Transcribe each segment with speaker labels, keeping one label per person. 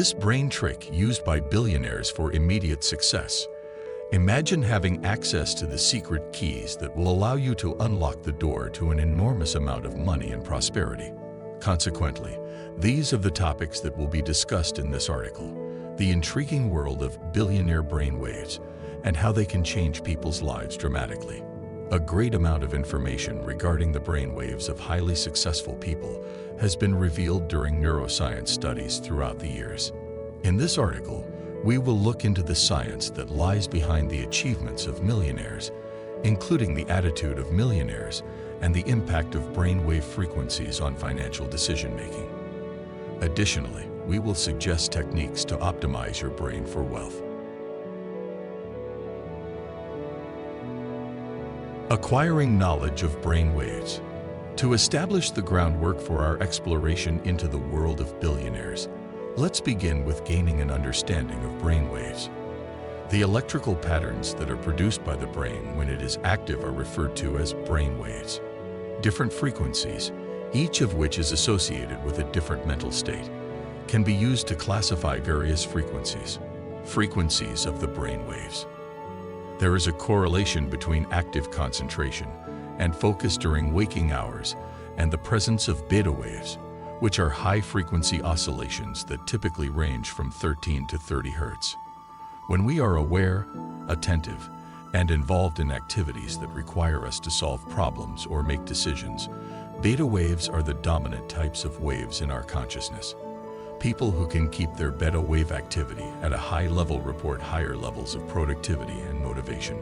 Speaker 1: This brain trick used by billionaires for immediate success. Imagine having access to the secret keys that will allow you to unlock the door to an enormous amount of money and prosperity. Consequently, these are the topics that will be discussed in this article: the intriguing world of billionaire brainwaves and how they can change people's lives dramatically. A great amount of information regarding the brainwaves of highly successful people has been revealed during neuroscience studies throughout the years. In this article, we will look into the science that lies behind the achievements of millionaires, including the attitude of millionaires and the impact of brainwave frequencies on financial decision-making. Additionally, we will suggest techniques to optimize your brain for wealth. Acquiring knowledge of brainwaves. To establish the groundwork for our exploration into the world of billionaires, let's begin with gaining an understanding of brainwaves. The electrical patterns that are produced by the brain when it is active are referred to as brainwaves. Different frequencies, each of which is associated with a different mental state, can be used to classify various frequencies of the brainwaves. There is a correlation between active concentration and focus during waking hours and the presence of beta waves, which are high-frequency oscillations that typically range from 13 to 30 Hz. When we are aware, attentive, and involved in activities that require us to solve problems or make decisions, beta waves are the dominant types of waves in our consciousness. People who can keep their beta wave activity at a high level report higher levels of productivity and motivation.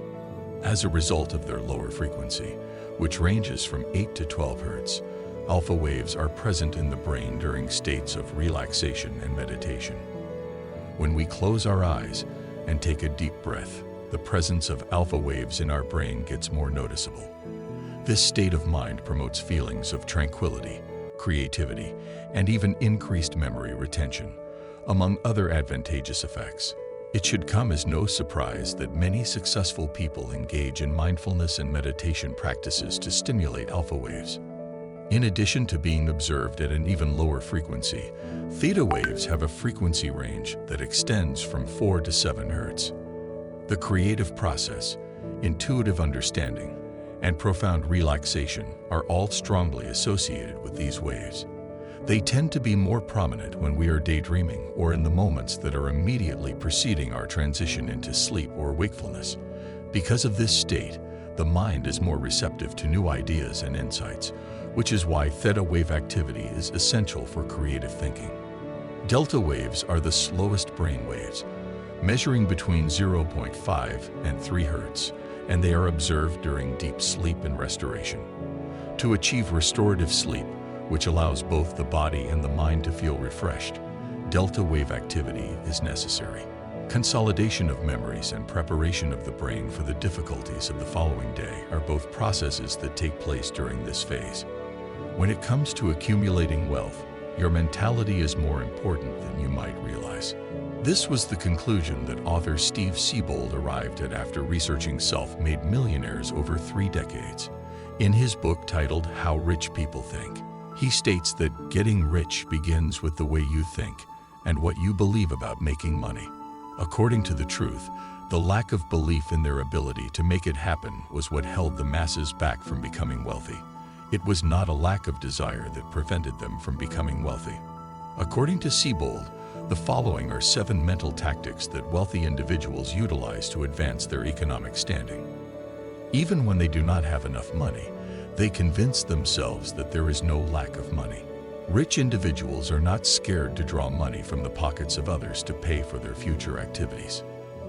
Speaker 1: As a result of their lower frequency, which ranges from 8 to 12 Hz, alpha waves are present in the brain during states of relaxation and meditation. When we close our eyes and take a deep breath, the presence of alpha waves in our brain gets more noticeable. This state of mind promotes feelings of tranquility, creativity, and even increased memory retention, among other advantageous effects. It should come as no surprise that many successful people engage in mindfulness and meditation practices to stimulate alpha waves. In addition to being observed at an even lower frequency, theta waves have a frequency range that extends from 4 to 7 Hz. The creative process, intuitive understanding, and profound relaxation are all strongly associated with these waves. They tend to be more prominent when we are daydreaming or in the moments that are immediately preceding our transition into sleep or wakefulness. Because of this state, the mind is more receptive to new ideas and insights, which is why theta wave activity is essential for creative thinking. Delta waves are the slowest brain waves, measuring between 0.5 and 3 Hz, and they are observed during deep sleep and restoration. To achieve restorative sleep, which allows both the body and the mind to feel refreshed, delta wave activity is necessary. Consolidation of memories and preparation of the brain for the difficulties of the following day are both processes that take place during this phase. When it comes to accumulating wealth, your mentality is more important than you might realize. This was the conclusion that author Steve Siebold arrived at after researching self-made millionaires over 3 decades. In his book titled How Rich People Think, he states that getting rich begins with the way you think and what you believe about making money. According to the truth, the lack of belief in their ability to make it happen was what held the masses back from becoming wealthy. It was not a lack of desire that prevented them from becoming wealthy. According to Siebold, the following are 7 mental tactics that wealthy individuals utilize to advance their economic standing. Even when they do not have enough money, they convince themselves that there is no lack of money. Rich individuals are not scared to draw money from the pockets of others to pay for their future activities.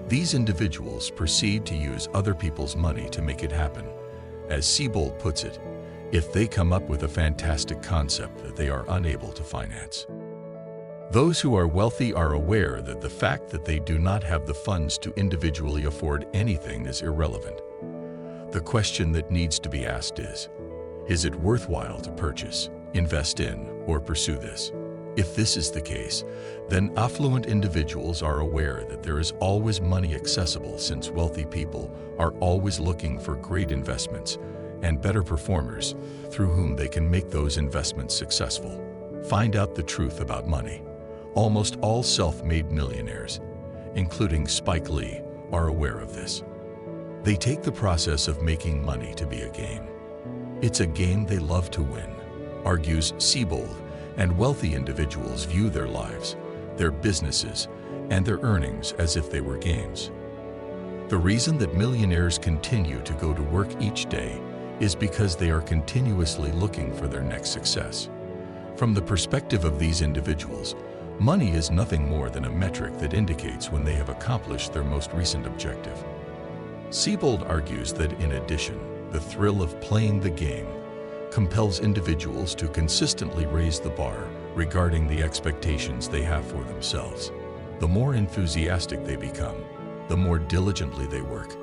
Speaker 1: These individuals proceed to use other people's money to make it happen. As Siebold puts it, if they come up with a fantastic concept that they are unable to finance. Those who are wealthy are aware that the fact that they do not have the funds to individually afford anything is irrelevant. The question that needs to be asked is it worthwhile to purchase, invest in, or pursue this? If this is the case, then affluent individuals are aware that there is always money accessible, since wealthy people are always looking for great investments and better performers through whom they can make those investments successful. Find out the truth about money. Almost all self-made millionaires, including Spike Lee, are aware of this. They take the process of making money to be a game. It's a game they love to win, argues Siebold, and wealthy individuals view their lives, their businesses, and their earnings as if they were games. The reason that millionaires continue to go to work each day is because they are continuously looking for their next success. From the perspective of these individuals, money is nothing more than a metric that indicates when they have accomplished their most recent objective. Siebold argues that in addition, the thrill of playing the game compels individuals to consistently raise the bar regarding the expectations they have for themselves. The more enthusiastic they become, the more diligently they work,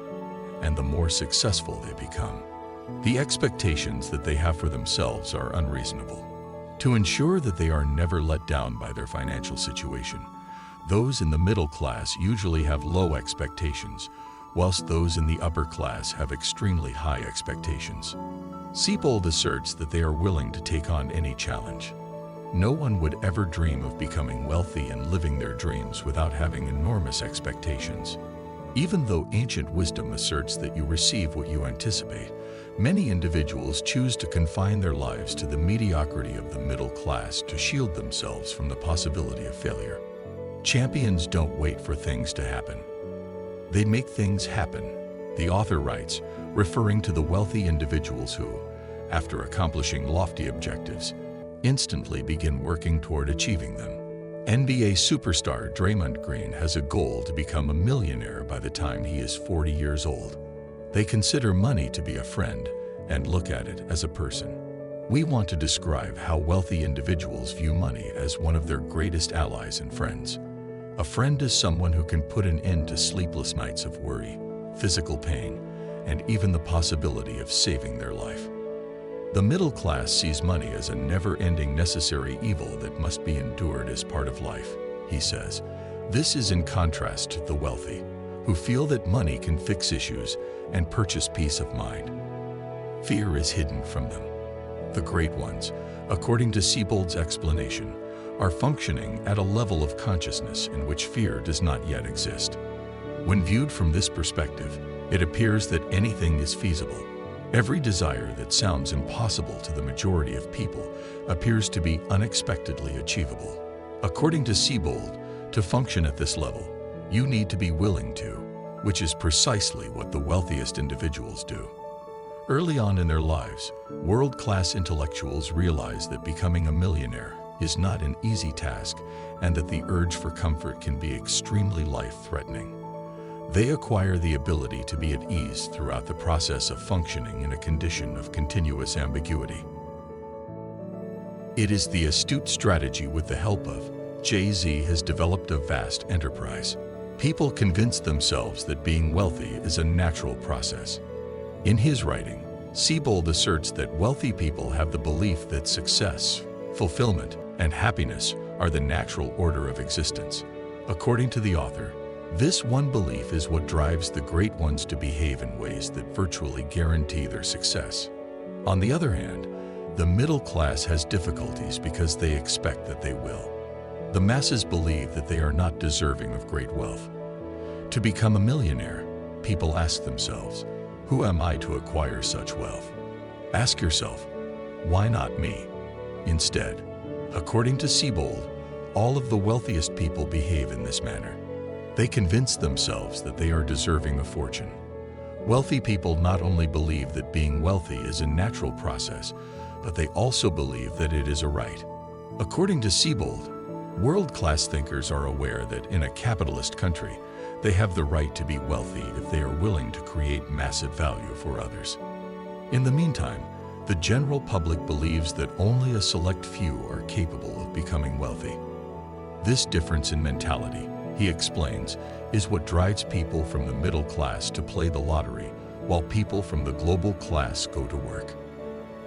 Speaker 1: and the more successful they become. The expectations that they have for themselves are unreasonable. To ensure that they are never let down by their financial situation, those in the middle class usually have low expectations, whilst those in the upper class have extremely high expectations. Siebold asserts that they are willing to take on any challenge. No one would ever dream of becoming wealthy and living their dreams without having enormous expectations. Even though ancient wisdom asserts that you receive what you anticipate, many individuals choose to confine their lives to the mediocrity of the middle class to shield themselves from the possibility of failure. Champions don't wait for things to happen. They make things happen, the author writes, referring to the wealthy individuals who, after accomplishing lofty objectives, instantly begin working toward achieving them. NBA superstar Draymond Green has a goal to become a millionaire by the time he is 40 years old. They consider money to be a friend and look at it as a person. We want to describe how wealthy individuals view money as one of their greatest allies and friends. A friend is someone who can put an end to sleepless nights of worry, physical pain, and even the possibility of saving their life. The middle class sees money as a never-ending necessary evil that must be endured as part of life, he says. This is in contrast to the wealthy, who feel that money can fix issues and purchase peace of mind. Fear is hidden from them. The great ones, according to Siebold's explanation, are functioning at a level of consciousness in which fear does not yet exist. When viewed from this perspective, it appears that anything is feasible. Every desire that sounds impossible to the majority of people appears to be unexpectedly achievable. According to Siebold, to function at this level, you need to be willing to, which is precisely what the wealthiest individuals do. Early on in their lives, world-class intellectuals realize that becoming a millionaire is not an easy task and that the urge for comfort can be extremely life-threatening. They acquire the ability to be at ease throughout the process of functioning in a condition of continuous ambiguity. It is the astute strategy with the help of Jay-Z has developed a vast enterprise. People convince themselves that being wealthy is a natural process. In his writing, Siebold asserts that wealthy people have the belief that success, fulfillment, and happiness are the natural order of existence. According to the author, this one belief is what drives the great ones to behave in ways that virtually guarantee their success. On the other hand, the middle class has difficulties because they expect that they will. The masses believe that they are not deserving of great wealth. To become a millionaire, people ask themselves, who am I to acquire such wealth? Ask yourself, why not me? Instead, according to Siebold, all of the wealthiest people behave in this manner. They convince themselves that they are deserving of fortune. Wealthy people not only believe that being wealthy is a natural process, but they also believe that it is a right. According to Siebold, world-class thinkers are aware that in a capitalist country, they have the right to be wealthy if they are willing to create massive value for others. In the meantime, the general public believes that only a select few are capable of becoming wealthy. This difference in mentality, he explains, is what drives people from the middle class to play the lottery, while people from the global class go to work.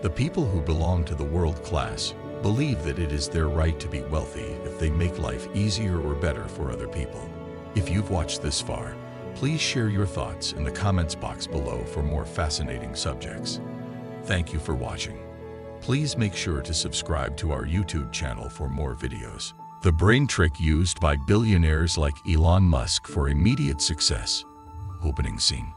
Speaker 1: The people who belong to the world class believe that it is their right to be wealthy if they make life easier or better for other people. If you've watched this far, please share your thoughts in the comments box below for more fascinating subjects. Thank you for watching. Please make sure to subscribe to our YouTube channel for more videos. The brain trick used by billionaires like Elon Musk for immediate success. Opening scene.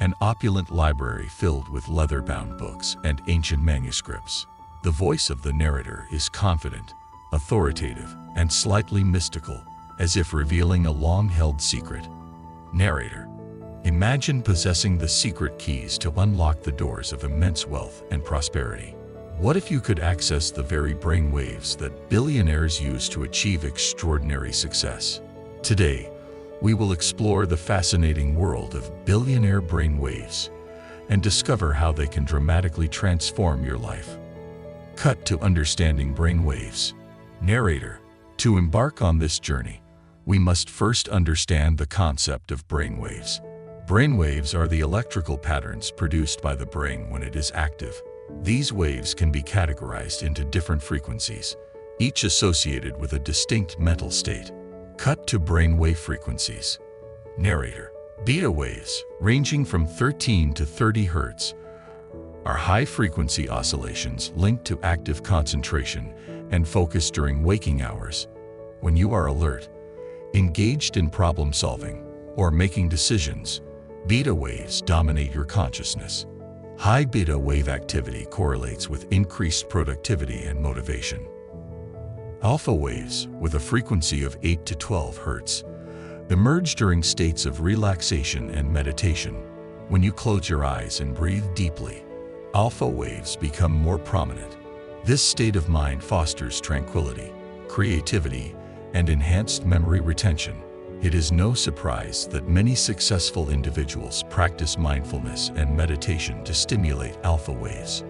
Speaker 1: An opulent library filled with leather-bound books and ancient manuscripts. The voice of the narrator is confident, authoritative, and slightly mystical, as if revealing a long-held secret. Narrator. Imagine possessing the secret keys to unlock the doors of immense wealth and prosperity. What if you could access the very brainwaves that billionaires use to achieve extraordinary success? Today, we will explore the fascinating world of billionaire brainwaves and discover how they can dramatically transform your life. Cut to understanding brainwaves. Narrator. To embark on this journey, we must first understand the concept of brainwaves. Brainwaves are the electrical patterns produced by the brain when it is active. These waves can be categorized into different frequencies, each associated with a distinct mental state. Cut to brainwave frequencies. Narrator. Beta waves, ranging from 13 to 30 Hz, are high-frequency oscillations linked to active concentration and focus during waking hours. When you are alert, engaged in problem-solving, or making decisions, beta waves dominate your consciousness. High beta wave activity correlates with increased productivity and motivation. Alpha waves, with a frequency of 8 to 12 Hz, emerge during states of relaxation and meditation. When you close your eyes and breathe deeply, alpha waves become more prominent. This state of mind fosters tranquility, creativity, and enhanced memory retention. It is no surprise that many successful individuals practice mindfulness and meditation to stimulate alpha waves.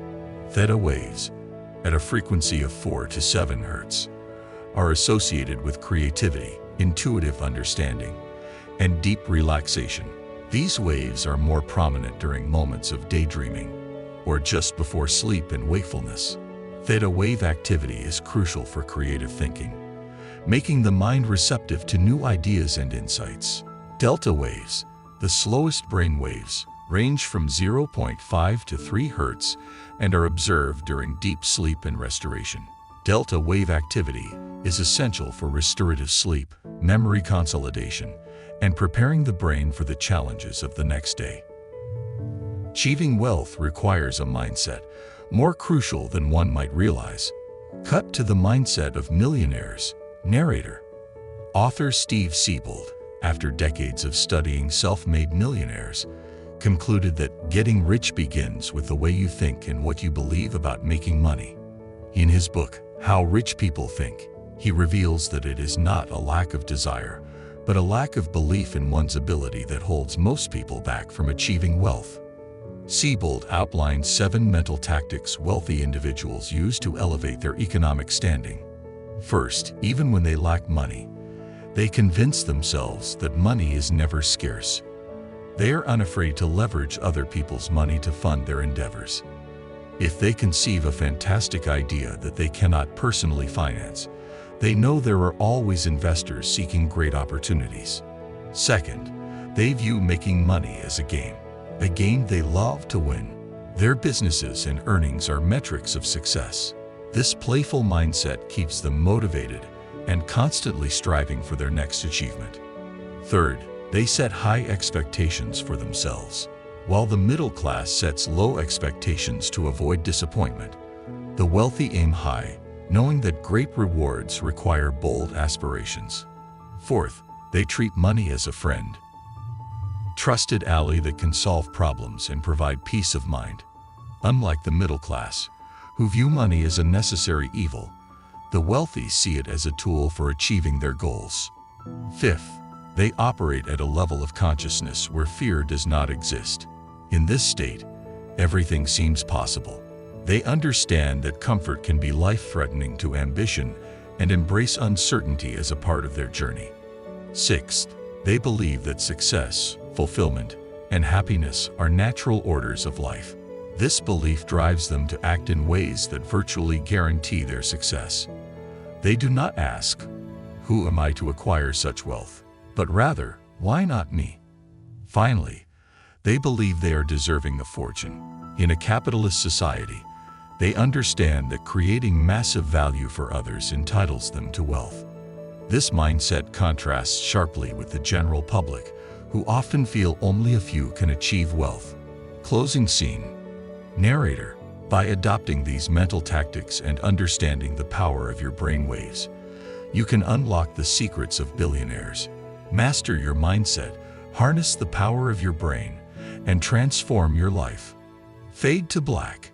Speaker 1: Theta waves, at a frequency of 4 to 7 Hz, are associated with creativity, intuitive understanding, and deep relaxation. These waves are more prominent during moments of daydreaming or just before sleep and wakefulness. Theta wave activity is crucial for creative thinking, making the mind receptive to new ideas and insights. Delta waves, the slowest brain waves, range from 0.5 to 3 Hz and are observed during deep sleep and restoration. Delta wave activity is essential for restorative sleep, memory consolidation, and preparing the brain for the challenges of the next day. Achieving wealth requires a mindset more crucial than one might realize. Cut to the mindset of millionaires. Narrator. Author Steve Siebold, after decades of studying self-made millionaires, concluded that getting rich begins with the way you think and what you believe about making money. In his book, How Rich People Think, he reveals that it is not a lack of desire, but a lack of belief in one's ability that holds most people back from achieving wealth. Siebold outlines 7 mental tactics wealthy individuals use to elevate their economic standing. First, even when they lack money, they convince themselves that money is never scarce. They are unafraid to leverage other people's money to fund their endeavors. If they conceive a fantastic idea that they cannot personally finance, they know there are always investors seeking great opportunities. Second, they view making money as a game they love to win. Their businesses and earnings are metrics of success. This playful mindset keeps them motivated and constantly striving for their next achievement. Third, they set high expectations for themselves. While the middle class sets low expectations to avoid disappointment, the wealthy aim high, knowing that great rewards require bold aspirations. Fourth, they treat money as a friend. Trusted ally that can solve problems and provide peace of mind. Unlike the middle class, who view money as a necessary evil, the wealthy see it as a tool for achieving their goals. Fifth, they operate at a level of consciousness where fear does not exist. In this state, everything seems possible. They understand that comfort can be life-threatening to ambition and embrace uncertainty as a part of their journey. Sixth, they believe that success, fulfillment, and happiness are natural orders of life. This belief drives them to act in ways that virtually guarantee their success. They do not ask, "Who am I to acquire such wealth?" but rather, "Why not me?" Finally, they believe they are deserving of fortune. In a capitalist society, they understand that creating massive value for others entitles them to wealth. This mindset contrasts sharply with the general public, who often feel only a few can achieve wealth. Closing scene. Narrator. By adopting these mental tactics and understanding the power of your brainwaves, you can unlock the secrets of billionaires. Master your mindset, harness the power of your brain, and transform your life. Fade to black.